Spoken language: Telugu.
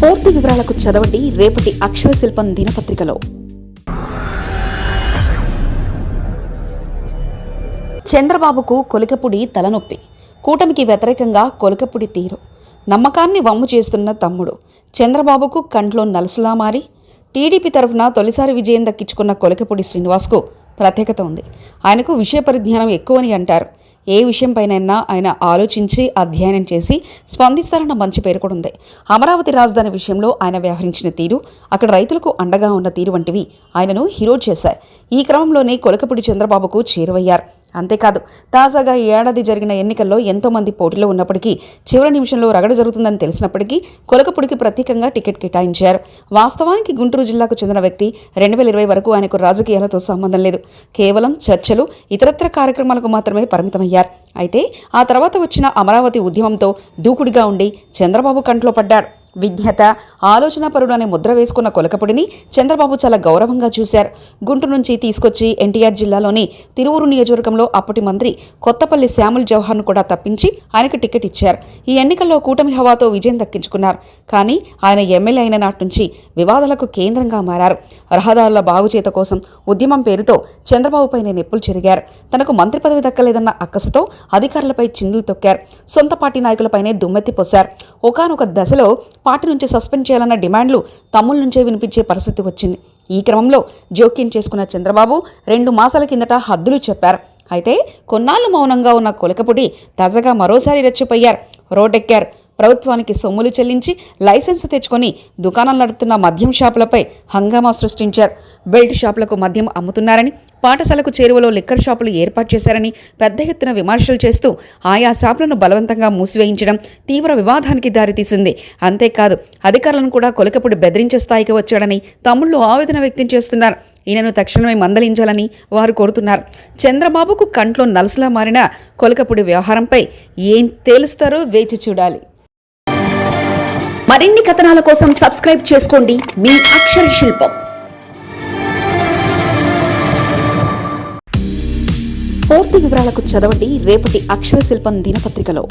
పూర్తి వివరాలకు చదవండి రేపటి అక్షర శిల్పం దినపత్రికలో. చంద్రబాబుకు కొలికపుడి తలనొప్పి. కూటమికి వ్యతిరేకంగా కొలికపుడి తీరు. నమ్మకాన్ని వమ్ము చేస్తున్న తమ్ముడు చంద్రబాబుకు కంట్లో నలుసులా మారి టీడీపీ తరఫున తొలిసారి విజయం దక్కించుకున్న కొలికపుడి శ్రీనివాస్కు ప్రత్యేకత ఉంది. ఆయనకు విషయ పరిజ్ఞానం ఎక్కువని అంటారు. ఏ విషయంపైనైనా ఆయన ఆలోచించి అధ్యయనం చేసి స్పందిస్తారన్న మంచి పేరు కూడా ఉంది. అమరావతి రాజధాని విషయంలో ఆయన వ్యవహరించిన తీరు, అక్కడ రైతులకు అండగా ఉన్న తీరు వంటివి ఆయనను హీరో చేశాయి. ఈ క్రమంలోనే కొలికపుడి చంద్రబాబుకు చేరువయ్యారు. అంతేకాదు, తాజాగా ఈ ఏడాది జరిగిన ఎన్నికల్లో ఎంతోమంది పోటీలో ఉన్నప్పటికీ చివరి నిమిషంలో రగడ జరుగుతుందని తెలిసినప్పటికీ కొలికపుడికి ప్రత్యేకంగా టికెట్ కేటాయించారు. వాస్తవానికి గుంటూరు జిల్లాకు చెందిన వ్యక్తి 2020 వరకు ఆయనకు రాజకీయాలతో సంబంధం లేదు. కేవలం చర్చలు, ఇతరత్ర కార్యక్రమాలకు మాత్రమే పరిమితమయ్యారు. అయితే ఆ తర్వాత వచ్చిన అమరావతి ఉద్యమంతో దూకుడుగా ఉండి చంద్రబాబు కంట్లో పడ్డాడు. విజ్ఞత, ఆలోచనాపరుడు అనే ముద్ర వేసుకున్న కొలికపుడిని చంద్రబాబు చాలా గౌరవంగా చూశారు. గుంటూరు నుంచి తీసుకొచ్చి ఎన్టీఆర్ జిల్లాలోని తిరువూరు నియోజకవర్గంలో అప్పటి మంత్రి కొత్తపల్లి శ్యాముల్ జవహర్ను కూడా తప్పించి ఆయనకు టికెట్ ఇచ్చారు. ఈ ఎన్నికల్లో కూటమి హవాతో విజయం దక్కించుకున్నారు. కానీ ఆయన ఎమ్మెల్యే అయిన నాటి నుంచి వివాదాలకు కేంద్రంగా మారారు. రహదారుల బాగుచేత కోసం ఉద్యమం పేరుతో చంద్రబాబుపైనే నిప్పులు చెరిగారు. తనకు మంత్రి పదవి దక్కలేదన్న అక్కసుతో అధికారులపై చిందులు తొక్కారు. సొంత పార్టీ నాయకులపైనే దుమ్మెత్తి పోశారు. ఒకానొక దశలో పార్టీ నుంచి సస్పెండ్ చేయాలన్న డిమాండ్లు తమ్ముళ్ళ నుంచే వినిపించే పరిస్థితి వచ్చింది. ఈ క్రమంలో జోక్యం చేసుకున్న చంద్రబాబు 2 మాసాల కిందట హద్దులు చెప్పారు. అయితే కొన్నాళ్లు మౌనంగా ఉన్న కొలికపుడి తాజాగా మరోసారి రెచ్చిపోయారు. రోడ్డెక్కారు. ప్రభుత్వానికి సొమ్ములు చెల్లించి లైసెన్సు తెచ్చుకొని దుకాణాలు నడుపుతున్న మద్యం షాపులపై హంగామా సృష్టించారు. బెల్ట్ షాపులకు మద్యం అమ్ముతున్నారని, పాఠశాలకు చేరువలో లిక్కర్ షాపులు ఏర్పాటు చేశారని పెద్ద ఎత్తున విమర్శలు చేస్తూ ఆయా షాపులను బలవంతంగా మూసివేయించడం తీవ్ర వివాదానికి దారితీసింది. అంతేకాదు, అధికారులను కూడా కొలికపుడి బెదిరించే స్థాయికి వచ్చాడని తమ్ముళ్లు ఆవేదన వ్యక్తం చేస్తున్నారు. ఈయనను తక్షణమే మందలించాలని వారు కోరుతున్నారు. చంద్రబాబుకు కంట్లో నలుసులా మారిన కొలికపుడి వ్యవహారంపై ఏం తేలుస్తారో వేచి చూడాలి. మరిన్ని కథనాల కోసం సబ్స్క్రైబ్ చేసుకోండి మీ అక్షర శిల్పం. పూర్తి వివరాలకు చదవండి రేపటి అక్షర శిల్పం దినపత్రికలో.